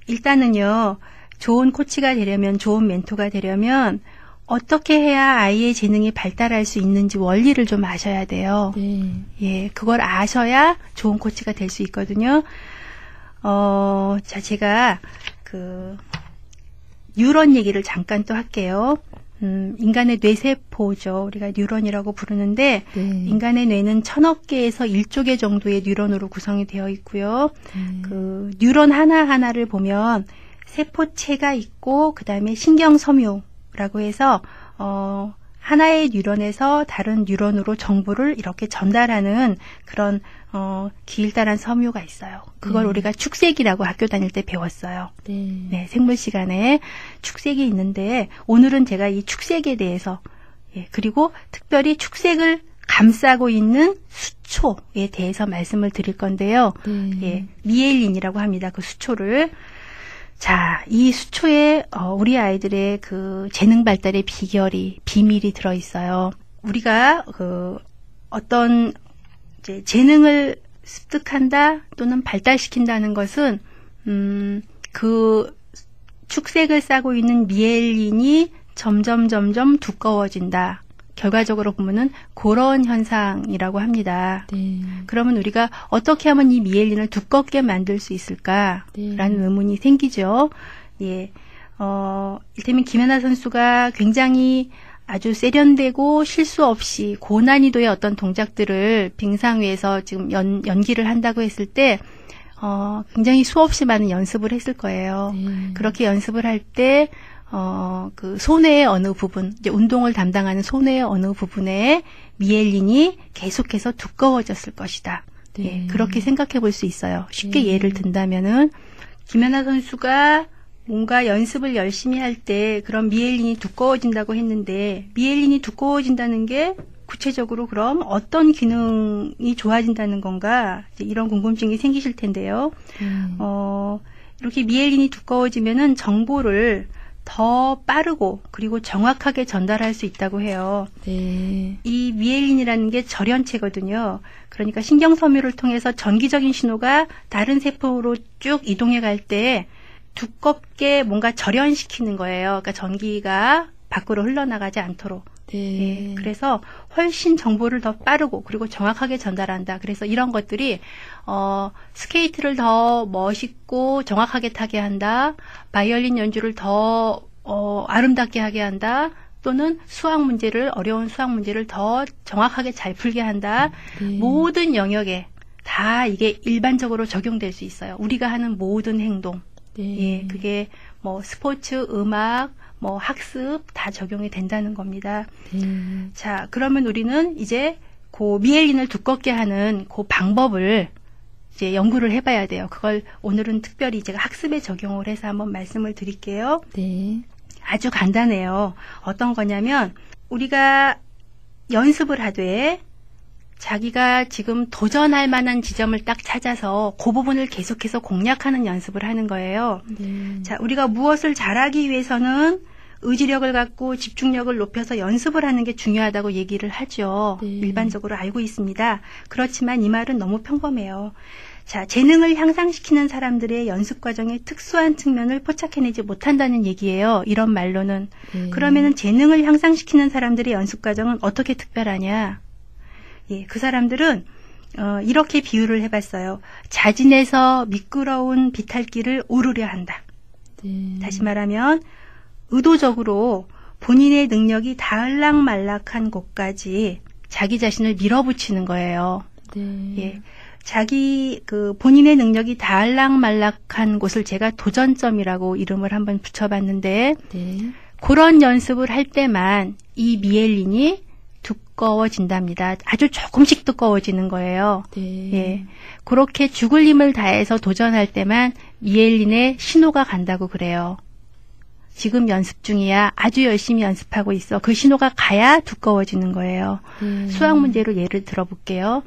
일단은요, 좋은 코치가 되려면, 좋은 멘토가 되려면 어떻게 해야 아이의 재능이 발달할 수 있는지 원리를 좀 아셔야 돼요. 네. 예, 그걸 아셔야 좋은 코치가 될 수 있거든요. 자, 제가 뉴런 얘기를 잠깐 또 할게요. 인간의 뇌세포죠. 우리가 뉴런이라고 부르는데, 네. 인간의 뇌는 1000억 개에서 1조 개 정도의 뉴런으로 구성이 되어 있고요. 뉴런 하나하나를 보면 세포체가 있고, 그 다음에 신경섬유라고 해서, 하나의 뉴런에서 다른 뉴런으로 정보를 이렇게 전달하는 그런 길다란 섬유가 있어요. 그걸 우리가 축색이라고 학교 다닐 때 배웠어요. 네. 네, 생물 시간에 축색이 있는데 오늘은 제가 이 축색에 대해서 그리고 특별히 축색을 감싸고 있는 수초에 대해서 말씀을 드릴 건데요. 예, 미엘린이라고 합니다. 그 수초를. 자, 이 수초에 우리 아이들의 그 재능 발달의 비밀이 들어 있어요. 우리가 어떤 이제 재능을 습득한다 또는 발달시킨다는 것은 그 축색을 싸고 있는 미엘린이 점점 두꺼워진다. 결과적으로 보면은 그런 현상이라고 합니다. 네. 그러면 우리가 어떻게 하면 이 미엘린을 두껍게 만들 수 있을까라는 의문이 생기죠. 예, 이를테면 김연아 선수가 굉장히 아주 세련되고 실수 없이 고난이도의 어떤 동작들을 빙상 위에서 지금 연기를 한다고 했을 때 굉장히 수없이 많은 연습을 했을 거예요. 그렇게 연습을 할 때 그 손의 어느 부분, 이제 운동을 담당하는 손의 어느 부분에 미엘린이 계속해서 두꺼워졌을 것이다. 예, 그렇게 생각해 볼 수 있어요. 쉽게 예를 든다면은 김연아 선수가 뭔가 연습을 열심히 할 때 그런 미엘린이 두꺼워진다고 했는데 미엘린이 두꺼워진다는 게 구체적으로 그럼 어떤 기능이 좋아진다는 건가? 이제 이런 궁금증이 생기실 텐데요. 이렇게 미엘린이 두꺼워지면은 정보를 더 빠르고 그리고 정확하게 전달할 수 있다고 해요. 네. 이 미엘린이라는 게 절연체거든요. 그러니까 신경섬유를 통해서 전기적인 신호가 다른 세포로 쭉 이동해 갈 때 두껍게 뭔가 절연시키는 거예요. 그러니까 전기가 밖으로 흘러나가지 않도록. 네. 예, 그래서 훨씬 정보를 더 빠르고 그리고 정확하게 전달한다. 그래서 이런 것들이 스케이트를 더 멋있고 정확하게 타게 한다. 바이올린 연주를 더 아름답게 하게 한다. 또는 어려운 수학 문제를 더 정확하게 잘 풀게 한다. 모든 영역에 다 이게 일반적으로 적용될 수 있어요. 우리가 하는 모든 행동. 예, 그게 뭐 스포츠, 음악, 뭐 학습 다 적용이 된다는 겁니다. 자, 그러면 우리는 이제 그 미엘린을 두껍게 하는 그 방법을 이제 연구를 해봐야 돼요. 그걸 오늘은 특별히 제가 학습에 적용을 해서 한번 말씀을 드릴게요. 네. 아주 간단해요. 어떤 거냐면 우리가 연습을 하되 자기가 지금 도전할 만한 지점을 딱 찾아서 그 부분을 계속해서 공략하는 연습을 하는 거예요. 자, 우리가 무엇을 잘하기 위해서는 의지력을 갖고 집중력을 높여서 연습을 하는 게 중요하다고 얘기를 하죠. 일반적으로 알고 있습니다. 그렇지만 이 말은 너무 평범해요. 자, 재능을 향상시키는 사람들의 연습 과정의 특수한 측면을 포착해내지 못한다는 얘기예요. 이런 말로는. 그러면은 재능을 향상시키는 사람들의 연습 과정은 어떻게 특별하냐? 예, 그 사람들은 이렇게 비유를 해봤어요. 자진해서 미끄러운 비탈길을 오르려 한다. 다시 말하면 의도적으로 본인의 능력이 닿을락말락한 곳까지 자기 자신을 밀어붙이는 거예요. 예, 본인의 능력이 닿을락말락한 곳을 제가 도전점이라고 이름을 한번 붙여봤는데 그런 연습을 할 때만 이 미엘린이 두꺼워진답니다. 아주 조금씩 두꺼워지는 거예요. 예, 그렇게 죽을 힘을 다해서 도전할 때만 미엘린의 신호가 간다고 그래요. 지금 연습 중이야. 아주 열심히 연습하고 있어. 그 신호가 가야 두꺼워지는 거예요. 수학 문제로 예를 들어볼게요.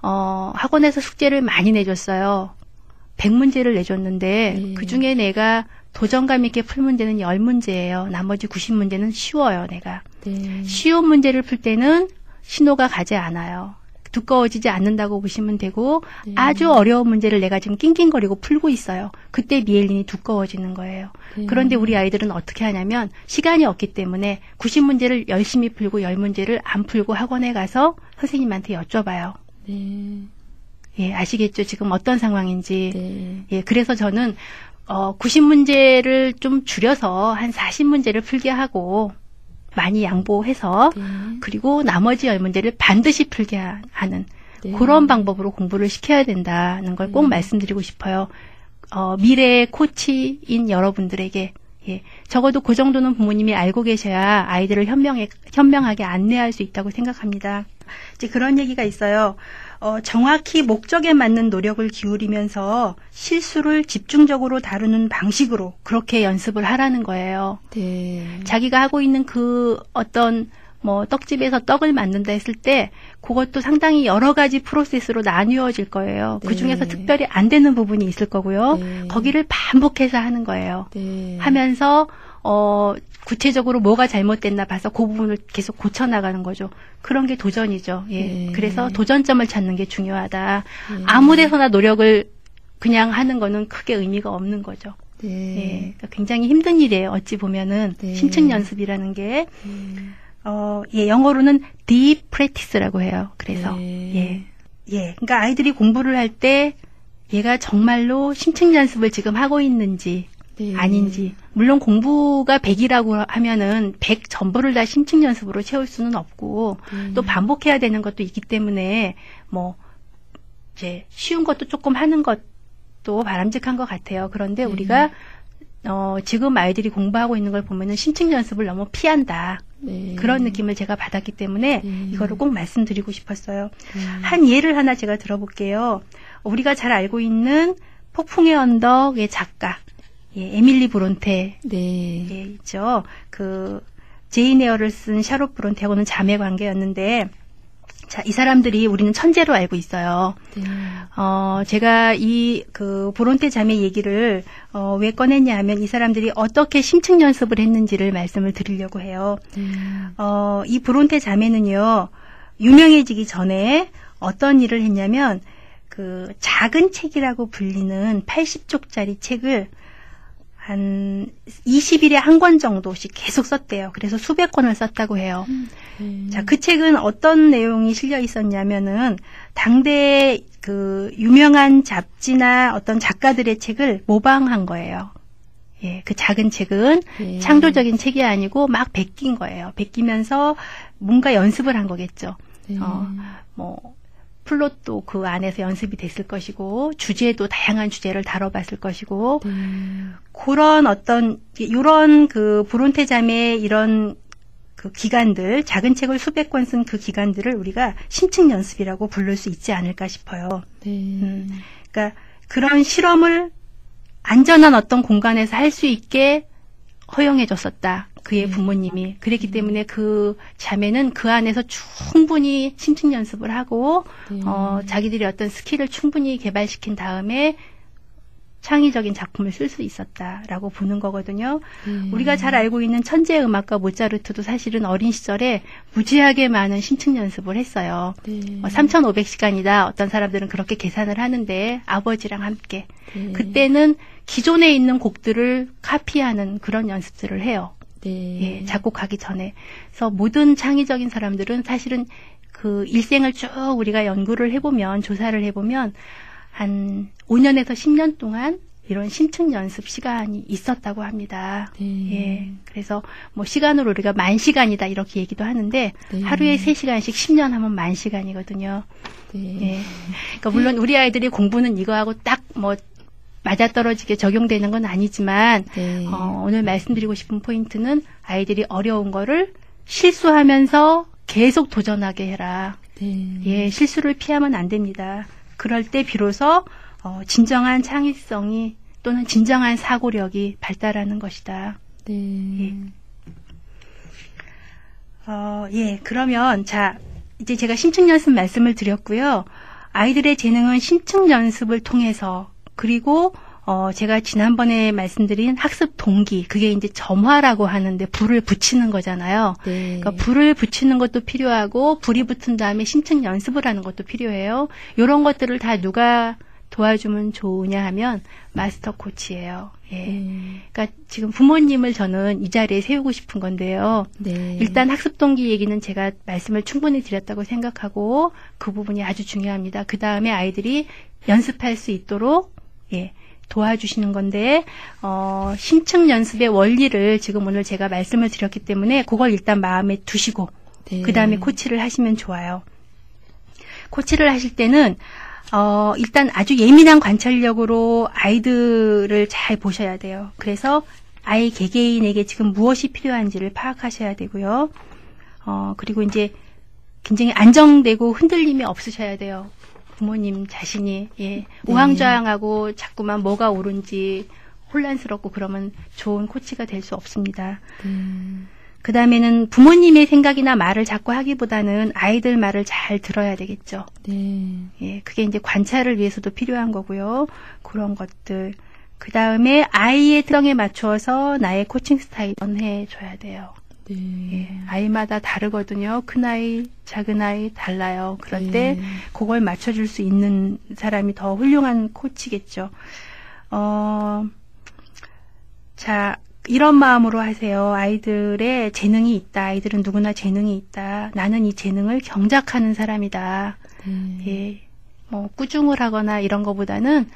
학원에서 숙제를 많이 내줬어요. 100문제를 내줬는데 그중에 내가 도전감 있게 풀 문제는 10문제예요. 나머지 90문제는 쉬워요, 내가. 쉬운 문제를 풀 때는 신호가 가지 않아요. 두꺼워지지 않는다고 보시면 되고 네. 아주 어려운 문제를 내가 지금 낑낑거리고 풀고 있어요. 그때 미엘린이 두꺼워지는 거예요. 네. 그런데 우리 아이들은 어떻게 하냐면 시간이 없기 때문에 90문제를 열심히 풀고 10문제를 안 풀고 학원에 가서 선생님한테 여쭤봐요. 네. 예, 아시겠죠? 지금 어떤 상황인지. 네. 예, 그래서 저는 90문제를 좀 줄여서 한 40문제를 풀게 하고 많이 양보해서 네. 그리고 나머지 10문제를 반드시 풀게 하는 네. 그런 방법으로 공부를 시켜야 된다는 걸 꼭 말씀드리고 싶어요. 미래의 코치인 여러분들에게 예, 적어도 그 정도는 부모님이 알고 계셔야 아이들을 현명하게 안내할 수 있다고 생각합니다. 이제 그런 얘기가 있어요. 정확히 목적에 맞는 노력을 기울이면서 실수를 집중적으로 다루는 방식으로 그렇게 연습을 하라는 거예요. 네. 자기가 하고 있는 그 어떤 떡집에서 떡을 만든다 했을 때 그것도 상당히 여러 가지 프로세스로 나뉘어질 거예요. 네. 그중에서 특별히 안 되는 부분이 있을 거고요. 네. 거기를 반복해서 하는 거예요. 네. 하면서 구체적으로 뭐가 잘못됐나 봐서 그 부분을 계속 고쳐나가는 거죠. 그런 게 도전이죠. 예. 네. 그래서 도전점을 찾는 게 중요하다. 네. 아무 데서나 노력을 그냥 하는 거는 크게 의미가 없는 거죠. 네. 예. 그러니까 굉장히 힘든 일이에요. 어찌 보면은 네. 심층 연습이라는 게 예, 영어로는 deep practice라고 해요. 그래서 네. 예. 그러니까 아이들이 공부를 할 때 얘가 정말로 심층 연습을 지금 하고 있는지 네. 아닌지. 물론 공부가 100이라고 하면은 100 전부를 다 심층 연습으로 채울 수는 없고 또 반복해야 되는 것도 있기 때문에 이제 쉬운 것도 조금 하는 것도 바람직한 것 같아요. 그런데 우리가 지금 아이들이 공부하고 있는 걸 보면은 심층 연습을 너무 피한다. 네. 그런 느낌을 제가 받았기 때문에 네. 이거를 꼭 말씀드리고 싶었어요. 한 예를 하나 제가 들어볼게요. 우리가 잘 알고 있는 폭풍의 언덕의 작가, 예, 에밀리 브론테, 네. 예, 있죠. 제인 에어를 쓴 샤롯 브론테하고는 자매 관계였는데, 자, 이 사람들이 우리는 천재로 알고 있어요. 네. 제가 브론테 자매 얘기를, 왜 꺼냈냐 하면 이 사람들이 어떻게 심층 연습을 했는지를 말씀을 드리려고 해요. 이 브론테 자매는요, 유명해지기 전에 어떤 일을 했냐면, 작은 책이라고 불리는 80쪽짜리 책을 한 20일에 한 권 정도씩 계속 썼대요. 그래서 수백 권을 썼다고 해요. 자, 그 책은 어떤 내용이 실려 있었냐면은 당대 유명한 잡지나 어떤 작가들의 책을 모방한 거예요. 예, 그 작은 책은 네. 창조적인 책이 아니고 막 베낀 거예요. 베끼면서 뭔가 연습을 한 거겠죠. 네. 플롯도 그 안에서 연습이 됐을 것이고 주제도 다양한 주제를 다뤄봤을 것이고 그런 이런 브론테 자매의 이런 기간들, 작은 책을 수백 권 쓴 그 기간들을 우리가 심층 연습이라고 부를 수 있지 않을까 싶어요. 네. 그러니까 그런 실험을 안전한 어떤 공간에서 할 수 있게 허용해 줬었다. 그의 부모님이. 그랬기 때문에 그 자매는 그 안에서 충분히 심층 연습을 하고 자기들이 어떤 스킬을 충분히 개발시킨 다음에 창의적인 작품을 쓸 수 있었다라고 보는 거거든요. 우리가 잘 알고 있는 천재 음악가 모차르트도 사실은 어린 시절에 무지하게 많은 심층 연습을 했어요. 3,500시간이다. 어떤 사람들은 그렇게 계산을 하는데 아버지랑 함께. 그때는 기존에 있는 곡들을 카피하는 그런 연습들을 해요. 예, 작곡하기 전에. 그래서 모든 창의적인 사람들은 사실은 그 일생을 쭉 우리가 연구를 해보면, 조사를 해보면 한 5년에서 10년 동안 이런 심층 연습 시간이 있었다고 합니다. 예, 그래서 시간으로 우리가 10,000시간이다 이렇게 얘기도 하는데 하루에 3시간씩 10년 하면 10,000시간이거든요. 예, 그러니까 물론 우리 아이들이 공부는 이거하고 딱 맞아떨어지게 적용되는 건 아니지만 오늘 말씀드리고 싶은 포인트는 아이들이 어려운 거를 실수하면서 계속 도전하게 해라. 예, 실수를 피하면 안 됩니다. 그럴 때 비로소 진정한 창의성이 또는 진정한 사고력이 발달하는 것이다. 예. 예, 그러면 자, 이제 제가 심층 연습 말씀을 드렸고요. 아이들의 재능은 심층 연습을 통해서 그리고 제가 지난번에 말씀드린 학습 동기, 그게 이제 점화라고 하는데 불을 붙이는 거잖아요. 네. 그러니까 불을 붙이는 것도 필요하고 불이 붙은 다음에 심층 연습을 하는 것도 필요해요. 이런 것들을 다 누가 도와주면 좋으냐 하면 마스터 코치예요. 예. 그러니까 지금 부모님을 저는 이 자리에 세우고 싶은 건데요. 네. 일단 학습 동기 얘기는 제가 말씀을 충분히 드렸다고 생각하고 그 부분이 아주 중요합니다. 그 다음에 아이들이 연습할 수 있도록 도와주시는 건데 심층 연습의 원리를 지금 오늘 제가 말씀을 드렸기 때문에 그걸 일단 마음에 두시고 네. 그 다음에 코치를 하시면 좋아요. 코치를 하실 때는 일단 아주 예민한 관찰력으로 아이들을 잘 보셔야 돼요. 그래서 아이 개개인에게 지금 무엇이 필요한지를 파악하셔야 되고요. 그리고 이제 굉장히 안정되고 흔들림이 없으셔야 돼요. 부모님 자신이. 우왕좌왕하고 자꾸만 뭐가 옳은지 혼란스럽고 그러면 좋은 코치가 될 수 없습니다. 그 다음에는 부모님의 생각이나 말을 자꾸 하기보다는 아이들 말을 잘 들어야 되겠죠. 네. 그게 이제 관찰을 위해서도 필요한 거고요. 그런 것들. 그 다음에 아이의 특성에 맞추어서 나의 코칭 스타일을 해줘야 돼요. 네. 아이마다 다르거든요. 큰 아이, 작은 아이 달라요. 그럴 네. 때 그걸 맞춰줄 수 있는 사람이 더 훌륭한 코치겠죠. 자, 이런 마음으로 하세요. 아이들의 재능이 있다. 아이들은 누구나 재능이 있다. 나는 이 재능을 경작하는 사람이다. 꾸중을 하거나 이런 거보다는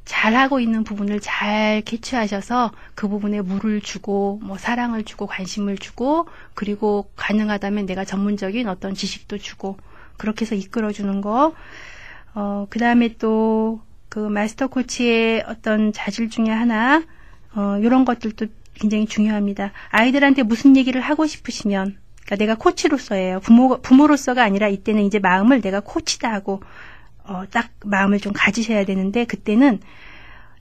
잘하고 있는 부분을 잘 캐치하셔서 그 부분에 물을 주고 사랑을 주고 관심을 주고 그리고 가능하다면 내가 전문적인 어떤 지식도 주고 그렇게 해서 이끌어주는 거. 그 다음에 또 그 마스터 코치의 어떤 자질 중에 하나 이런 것들도 굉장히 중요합니다. 아이들한테 무슨 얘기를 하고 싶으시면, 그러니까 내가 코치로서예요. 부모로서가 아니라 이때는 이제 마음을 내가 코치다 하고 딱 마음을 좀 가지셔야 되는데 그때는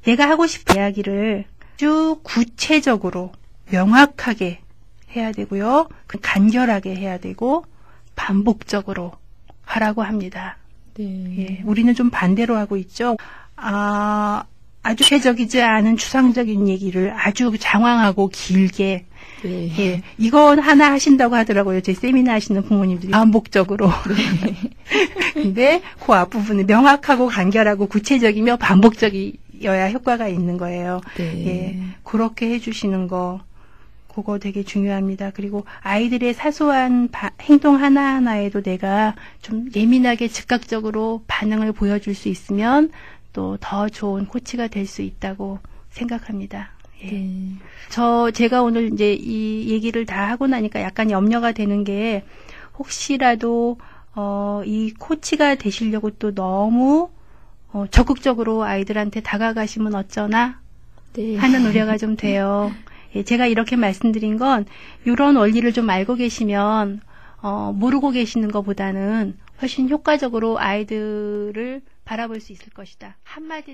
내가 하고 싶은 이야기를 아주 구체적으로 명확하게 해야 되고요. 간결하게 해야 되고 반복적으로 하라고 합니다. 네. 우리는 좀 반대로 하고 있죠. 아주 구체적이지 않은 추상적인 얘기를 아주 장황하고 길게 네. 이건 하나 하신다고 하더라고요. 제 세미나 하시는 부모님들이 반복적으로. 근데 그 앞부분은 명확하고 간결하고 구체적이며 반복적이어야 효과가 있는 거예요. 네. 그렇게 해주시는 거 그거 되게 중요합니다. 그리고 아이들의 사소한 행동 하나하나에도 내가 좀 예민하게 즉각적으로 반응을 보여줄 수 있으면 또 더 좋은 코치가 될 수 있다고 생각합니다. 제가 오늘 이제 이 얘기를 다 하고 나니까 약간 염려가 되는 게 혹시라도 이 코치가 되시려고 또 너무 적극적으로 아이들한테 다가가시면 어쩌나 하는 우려가 좀 돼요. 제가 이렇게 말씀드린 건 이런 원리를 좀 알고 계시면 모르고 계시는 것보다는 훨씬 효과적으로 아이들을 바라볼 수 있을 것이다. 한마디를